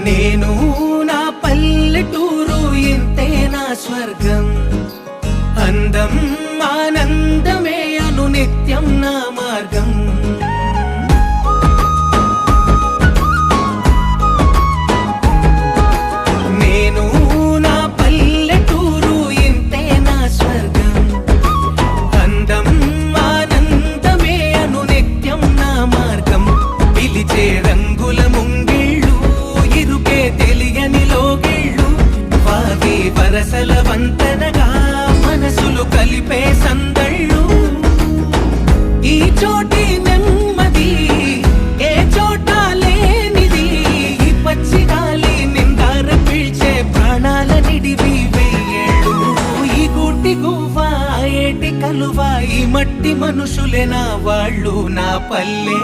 నేను నా పల్లెటూరు ఇంతే నా స్వర్గం. అందం ఆనందమే అను నిత్యం నా మార్గం. నేను నా పల్లెటూరు ఇంతే నా స్వర్గం. అందం ఆనందమే అను నిత్యం నా మార్గం. పిలిచే రంగుల ముంగిళ్ళు, ఇరుకే తెలియని లోగిళ్ళు, వాగే వరసల వంతనగా మనసులు కలిపే సందళ్ళు. ఈ చోటి నెమ్మది ఏ చోట లేనిది, ఈ పచ్చి గాలి నిందార పీల్చే ప్రాణాల నిడివి వెయ్యేళ్ళు. ఈ గూటి గువ్వ ఏటి కలువ, ఈ మట్టి మనుషులే నా వాళ్ళు, నా పల్లె